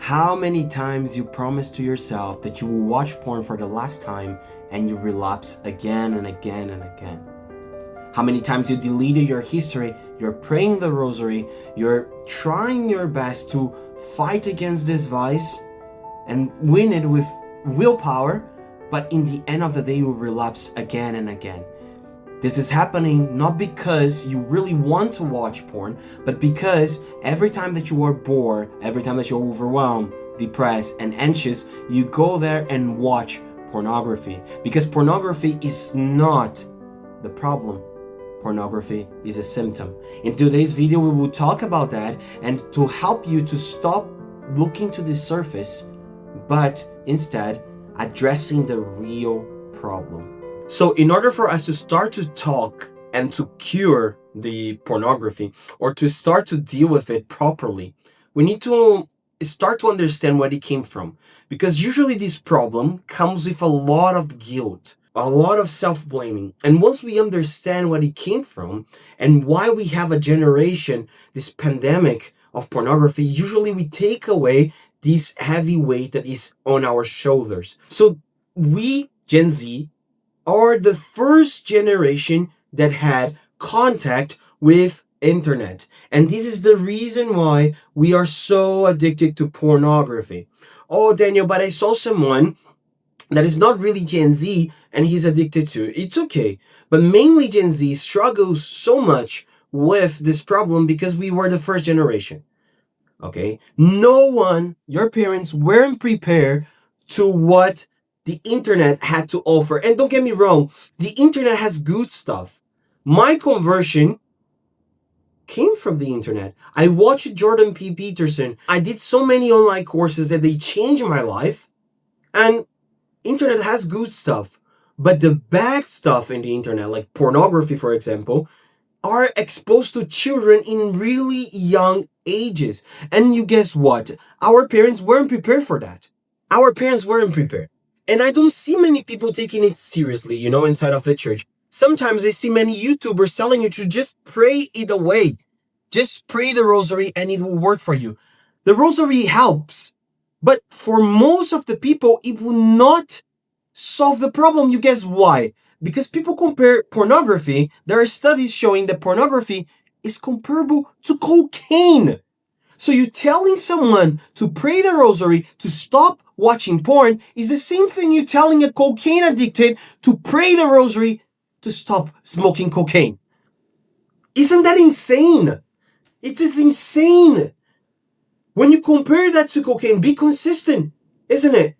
How many times you promise to yourself that you will watch porn for the last time and you relapse again and again and again? How many times you deleted your history, you're praying the rosary, you're trying your best to fight against this vice and win it with willpower, but in the end of the day you relapse again and again. This is happening not because you really want to watch porn, but because every time that you are bored, every time that you're overwhelmed, depressed, and anxious, you go there and watch pornography. Because pornography is not the problem. Pornography is a symptom. In today's video, we will talk about that and to help you to stop looking to the surface, but instead addressing the real problem. So in order for us to start to talk and to cure the pornography or to start to deal with it properly, we need to start to understand where it came from. Because usually this problem comes with a lot of guilt, a lot of self-blaming. And once we understand where it came from and why we have a generation, this pandemic of pornography, usually we take away this heavy weight that is on our shoulders. So we, Gen Z, are the first generation that had contact with internet. And this is the reason why we are so addicted to pornography. Oh, Daniel, but I saw someone that is not really Gen Z and he's addicted to it. It's okay. But mainly Gen Z struggles so much with this problem because we were the first generation. Okay? No one, your parents weren't prepared to what the internet had to offer. And don't get me wrong, the internet has good stuff. My conversion came from the internet. I watched Jordan P. Peterson. I did so many online courses that they changed my life. And internet has good stuff. But the bad stuff in the internet, like pornography, for example, are exposed to children in really young ages. And you guess what? Our parents weren't prepared for that. Our parents weren't prepared. And I don't see many people taking it seriously, inside of the church. Sometimes I see many YouTubers telling you to just pray it away. Just pray the rosary and it will work for you. The rosary helps. But for most of the people, it will not solve the problem. You guess why? Because people compare pornography. There are studies showing that pornography is comparable to cocaine. So you telling someone to pray the rosary to stop watching porn is the same thing you telling a cocaine addicted to pray the rosary to stop smoking cocaine. Isn't that insane? It is insane. When you compare that to cocaine, be consistent, isn't it?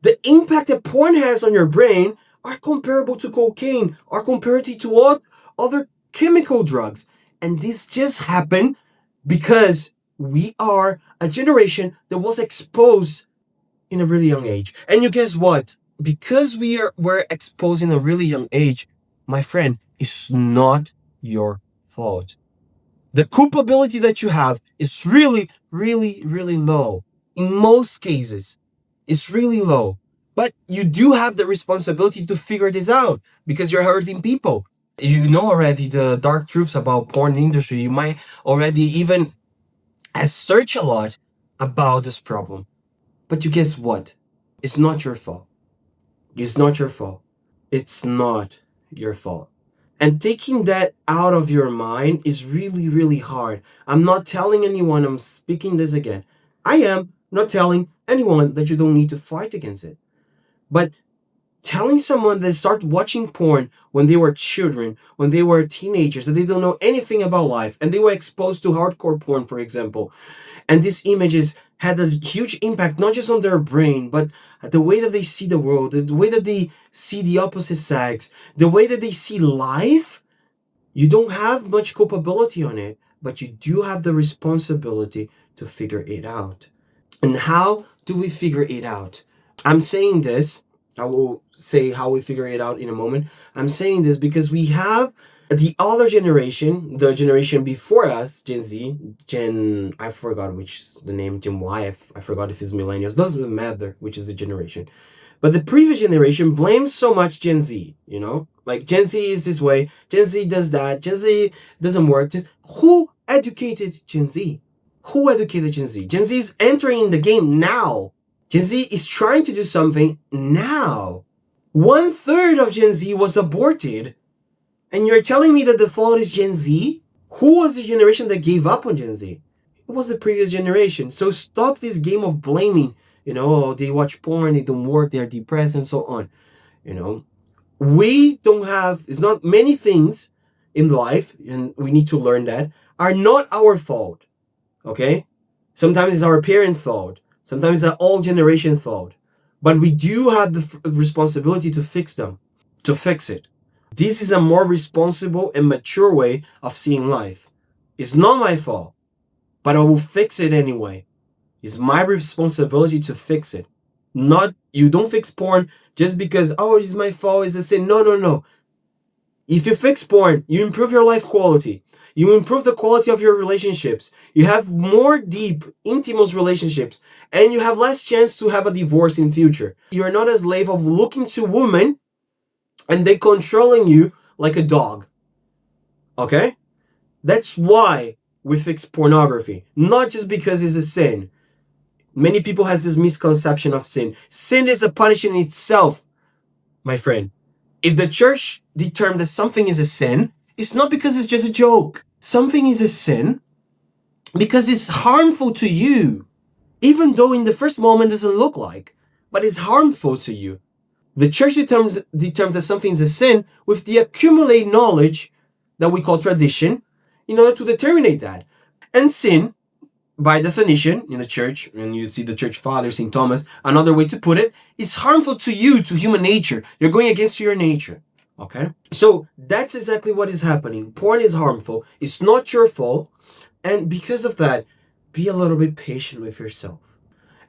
The impact that porn has on your brain are comparable to cocaine, are comparative to what other chemical drugs. And this just happened because we are a generation that was exposed in a really young age. And you guess what? Because were exposed in a really young age, my friend, it's not your fault. The culpability that you have is really, really, really low. In most cases, it's really low. But you do have the responsibility to figure this out because you're hurting people. You know already the dark truths about porn industry. You might already even search a lot about this problem. But you guess what? It's not your fault. It's not your fault. It's not your fault. And taking that out of your mind is really, really hard. I'm not telling anyone, I'm speaking this again. I am not telling anyone that you don't need to fight against it. But telling someone that start watching porn when they were children, when they were teenagers, that they don't know anything about life, and they were exposed to hardcore porn, for example, and these images had a huge impact, not just on their brain, but the way that they see the world, the way that they see the opposite sex, the way that they see life. You don't have much culpability on it, but you do have the responsibility to figure it out. And how do we figure it out? I'm saying this, I will say how we figure it out in a moment. I'm saying this because we have the other generation, the generation before us, Gen Z, I forgot which is the name, Gen Y, I forgot if it's millennials, doesn't matter which is the generation. But the previous generation blames so much Gen Z, Like Gen Z is this way, Gen Z does that, Gen Z doesn't work. Who educated Gen Z? Who educated Gen Z? Gen Z is entering the game now. Gen Z is trying to do something now. 1/3 of Gen Z was aborted. And you're telling me that the fault is Gen Z? Who was the generation that gave up on Gen Z? It was the previous generation. So stop this game of blaming. Oh, they watch porn, they don't work, they're depressed, and so on. We don't have, it's not many things in life, and we need to learn that, are not our fault. Okay? Sometimes it's our parents' fault. Sometimes it's all generations' fault. But we do have the responsibility to fix them, to fix it. This is a more responsible and mature way of seeing life. It's not my fault, but I will fix it anyway. It's my responsibility to fix it. Not, you don't fix porn just because, oh, it's my fault, it's a sin. No. If you fix porn, you improve your life quality. You improve the quality of your relationships. You have more deep, intimate relationships, and you have less chance to have a divorce in future. You are not a slave of looking to women and they controlling you like a dog. Okay? That's why we fix pornography. Not just because it's a sin. Many people has this misconception of sin. Sin is a punishment in itself, my friend. If the church determines that something is a sin, it's not because it's just a joke. Something is a sin because it's harmful to you. Even though in the first moment it doesn't look like, but it's harmful to you. The church determines that something is a sin with the accumulated knowledge that we call tradition in order to determine that. And sin, by definition, in the church, and you see the church father, St. Thomas, another way to put it, is harmful to you, to human nature. You're going against your nature. Okay? So that's exactly what is happening. Porn is harmful. It's not your fault. And because of that, be a little bit patient with yourself.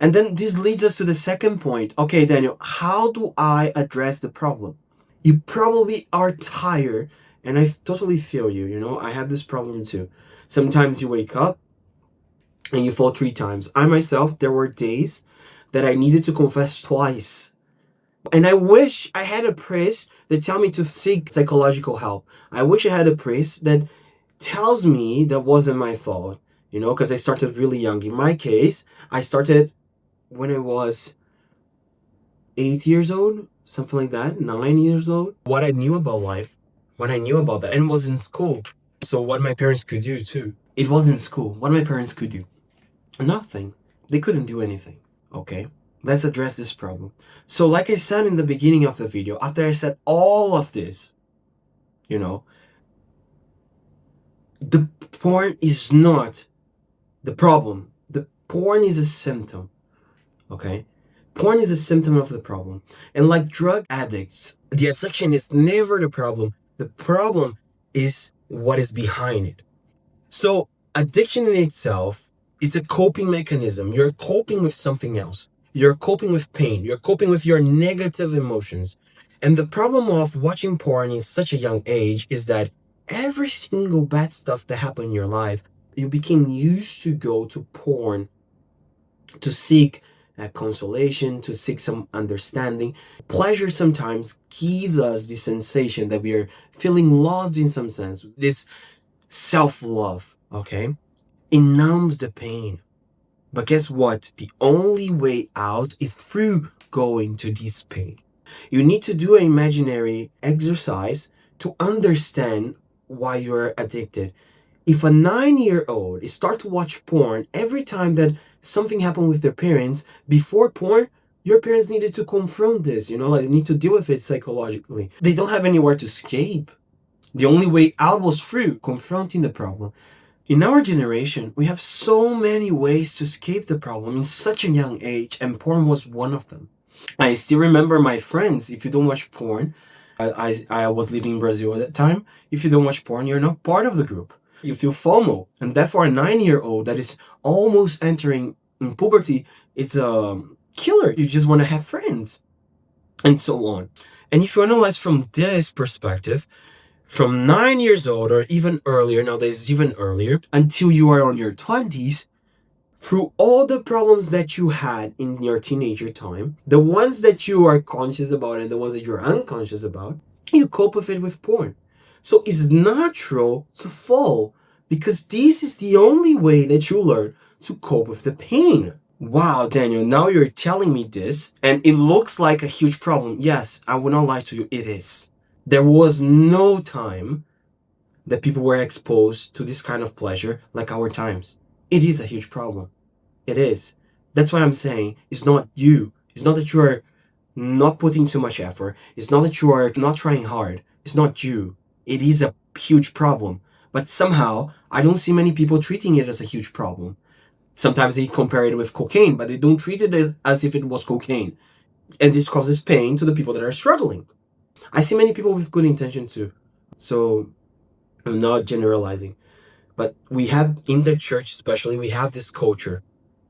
And then this leads us to the second point. Okay, Daniel, how do I address the problem? You probably are tired, and I totally feel you. I have this problem too. Sometimes you wake up and you fall 3 times. I myself, there were days that I needed to confess twice. And I wish I had a priest that tell me to seek psychological help. I wish I had a priest that tells me that wasn't my fault, because I started really young. In my case, I started when I was 8 years old, something like that, 9 years old. What I knew about life, what I knew about that, and was in school. So what my parents could do too. It was in school. What my parents could do. Nothing. They couldn't do anything. Okay? Let's address this problem. So like I said in the beginning of the video, after I said all of this, the porn is not the problem. The porn is a symptom. Okay? Porn is a symptom of the problem. And like drug addicts, the addiction is never the problem. The problem is what is behind it. So addiction in itself, it's a coping mechanism. You're coping with something else. You're coping with pain. You're coping with your negative emotions. And the problem of watching porn in such a young age is that every single bad stuff that happened in your life, you became used to go to porn to seek consolation, to seek some understanding. Pleasure sometimes gives us the sensation that we are feeling loved in some sense. This self-love, okay? It numbs the pain. But guess what? The only way out is through going to this pain. You need to do an imaginary exercise to understand why you're addicted. If a 9-year-old start to watch porn every time that something happened with their parents, before porn, your parents needed to confront this, they need to deal with it psychologically. They don't have anywhere to escape. The only way out was through confronting the problem. In our generation, we have so many ways to escape the problem in such a young age, and porn was one of them. I still remember my friends. If you don't watch porn, I was living in Brazil at that time. If you don't watch porn, you're not part of the group. You feel FOMO. And therefore, a 9-year-old that is almost entering in puberty, it's a killer. You just want to have friends. And so on. And if you analyze from this perspective, from 9 years old or even earlier, nowadays even earlier, until you are on your 20s, through all the problems that you had in your teenager time, the ones that you are conscious about and the ones that you're unconscious about, you cope with it with porn. So it's natural to fall because this is the only way that you learn to cope with the pain. Wow, Daniel, now you're telling me this, and it looks like a huge problem. Yes, I will not lie to you, it is. There was no time that people were exposed to this kind of pleasure like our times. It is a huge problem. It is. That's why I'm saying it's not you. It's not that you are not putting too much effort. It's not that you are not trying hard. It's not you. It is a huge problem. But somehow, I don't see many people treating it as a huge problem. Sometimes they compare it with cocaine, but they don't treat it as if it was cocaine. And this causes pain to the people that are struggling. I see many people with good intention too. So I'm not generalizing. But we have, in the church especially, we have this culture,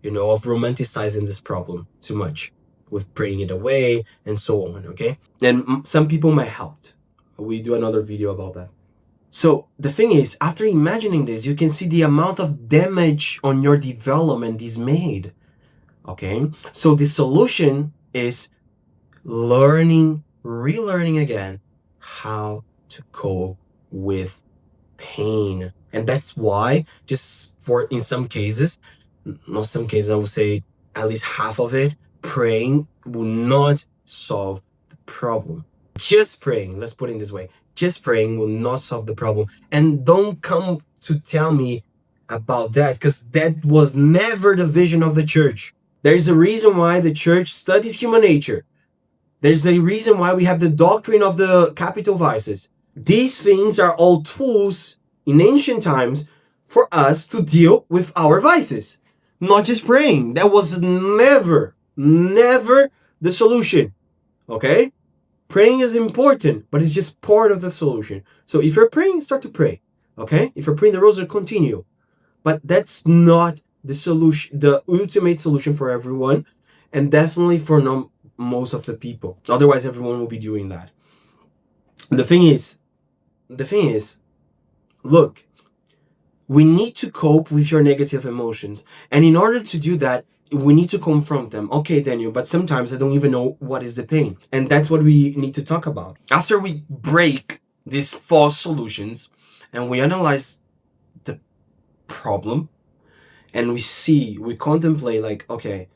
of romanticizing this problem too much, with praying it away and so on, okay? And some people might help. We do another video about that. So the thing is, after imagining this, you can see the amount of damage on your development is made, okay? So the solution is relearning again how to cope with pain. And that's why, just for in some cases, not some cases, I would say at least half of it, praying will not solve the problem. Just praying, let's put it this way, just praying will not solve the problem. And don't come to tell me about that, because that was never the vision of the church. There's a reason why the church studies human nature. There's a reason why we have the doctrine of the capital vices. These things are all tools in ancient times for us to deal with our vices. Not just praying. That was never the solution. Okay? Praying is important, but it's just part of the solution. So if you're praying, start to pray. Okay? If you're praying the rosary, continue. But that's not the solution, the ultimate solution for everyone, and definitely for most of the people. Otherwise, everyone will be doing that. The thing is, look, we need to cope with your negative emotions. And in order to do that, we need to confront them. Okay, Daniel, but sometimes I don't even know what is the pain. And that's what we need to talk about. After we break these false solutions and we analyze the problem and we contemplate like, okay,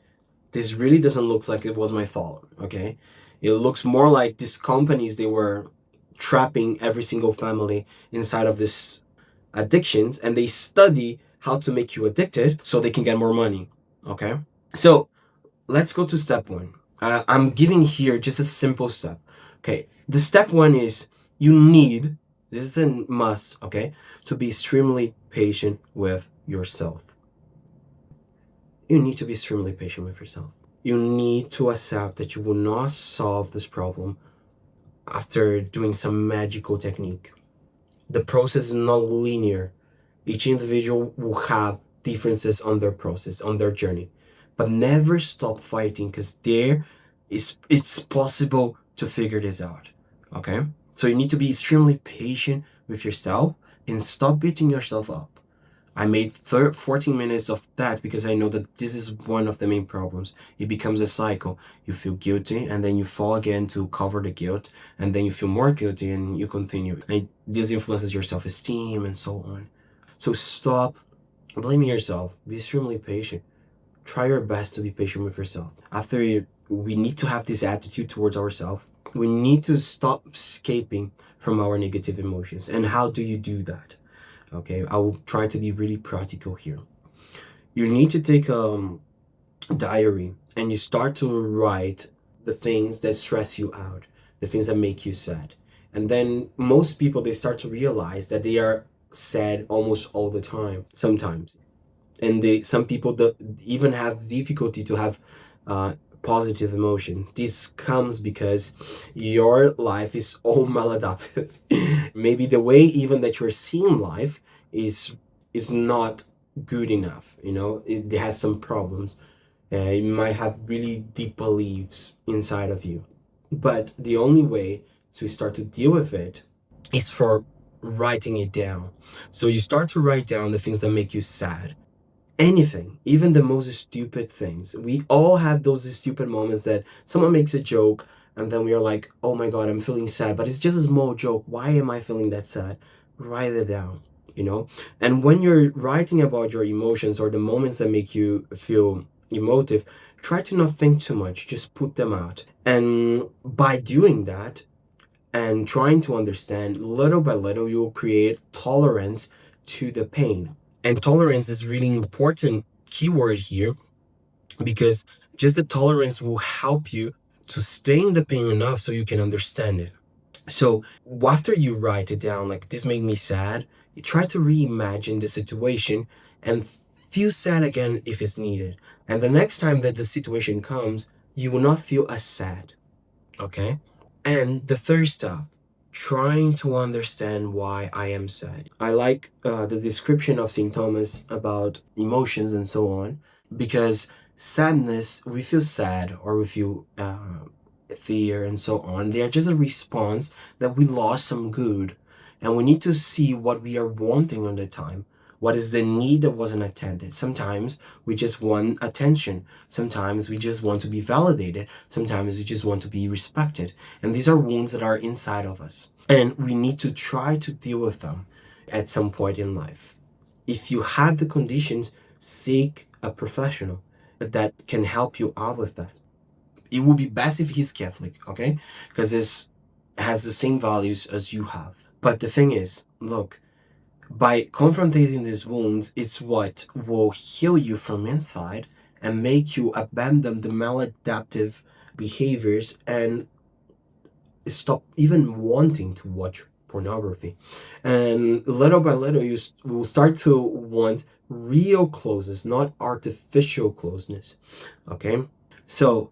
this really doesn't look like it was my fault, okay? It looks more like these companies, they were trapping every single family inside of this addictions, and they study how to make you addicted so they can get more money, okay? So let's go to step one. I'm giving here just a simple step, okay? The step one is this is a must, okay, to be extremely patient with yourself. You need to be extremely patient with yourself. You need to accept that you will not solve this problem after doing some magical technique. The process is not linear. Each individual will have differences on their process, on their journey. But never stop fighting, because it's possible to figure this out. Okay? So you need to be extremely patient with yourself and stop beating yourself up. I made 14 minutes of that because I know that this is one of the main problems. It becomes a cycle. You feel guilty and then you fall again to cover the guilt, and then you feel more guilty and you continue. And this influences your self-esteem and so on. So stop blaming yourself. Be extremely patient. Try your best to be patient with yourself. We need to have this attitude towards ourselves. We need to stop escaping from our negative emotions. And how do you do that? Okay, I will try to be really practical here. You need to take a diary and you start to write the things that stress you out, the things that make you sad. And then most people, they start to realize that they are sad almost all the time, sometimes. And some people that even have difficulty to have positive emotion. This comes because your life is all maladaptive. Maybe the way even that you're seeing life is not good enough. It has some problems. You might have really deep beliefs inside of you. But the only way to start to deal with it is for writing it down. So you start to write down the things that make you sad. Anything, even the most stupid things. We all have those stupid moments that someone makes a joke and then we are like, oh my God, I'm feeling sad, but it's just a small joke. Why am I feeling that sad? Write it down. you know. And when you're writing about your emotions or the moments that make you feel emotive, try to not think too much, just put them out. And by doing that and trying to understand, little by little, you'll create tolerance to the pain. And tolerance is really important keyword here, because just the tolerance will help you to stay in the pain enough so you can understand it. So after you write it down, like this made me sad, you try to reimagine the situation and feel sad again if it's needed. And the next time that the situation comes, you will not feel as sad. Okay? And the third step, trying to understand why I am sad. I like the description of St. Thomas about emotions and so on, because sadness, we feel sad or we feel fear and so on. They are just a response that we lost some good, and we need to see what we are wanting on the time. What is the need that wasn't attended? Sometimes we just want attention. Sometimes we just want to be validated. Sometimes we just want to be respected. And these are wounds that are inside of us. And we need to try to deal with them at some point in life. If you have the conditions, seek a professional that can help you out with that. It would be best if he's Catholic, okay? Because this has the same values as you have. But the thing is, look, by confronting these wounds, it's what will heal you from inside and make you abandon the maladaptive behaviors and stop even wanting to watch pornography. And little by little, you will start to want real closeness, not artificial closeness. Okay? So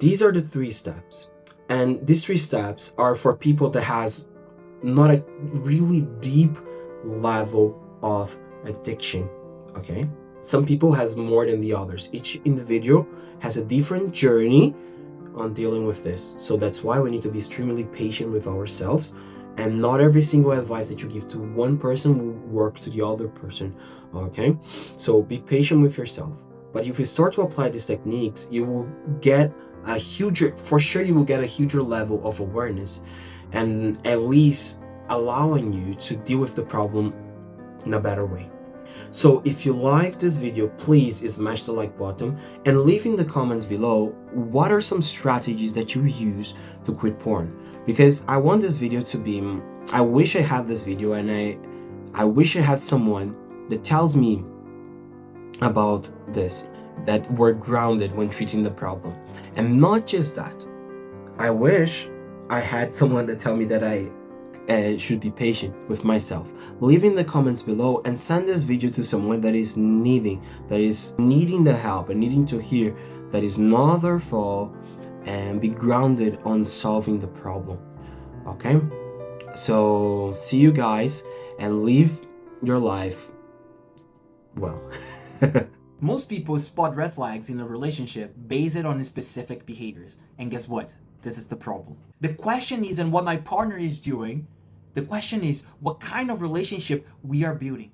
these are the 3 steps. And these 3 steps are for people that has not a really deep level of addiction. Okay, some people has more than the others. Each individual has a different journey on dealing with this, so that's why we need to be extremely patient with ourselves, and not every single advice that you give to one person will work to the other person. Okay, so be patient with yourself. But if you start to apply these techniques, you will get a huger, for sure you will get a huger level of awareness, and at least allowing you to deal with the problem in a better way. So if you like this video, please smash the like button and leave in the comments below what are some strategies that you use to quit porn. Because I want this video to be, I wish I had this video, and I wish I had someone that tells me about this, that we're grounded when treating the problem. And not just that, I wish I had someone that tell me that I should be patient with myself. Leave in the comments below and send this video to someone that is needing the help and needing to hear that it's not their fault, and be grounded on solving the problem. Okay, so see you guys, and live your life well. Most people spot red flags in a relationship based on specific behaviors. And guess what? This is the problem. The question isn't what my partner is doing. The question is what kind of relationship we are building.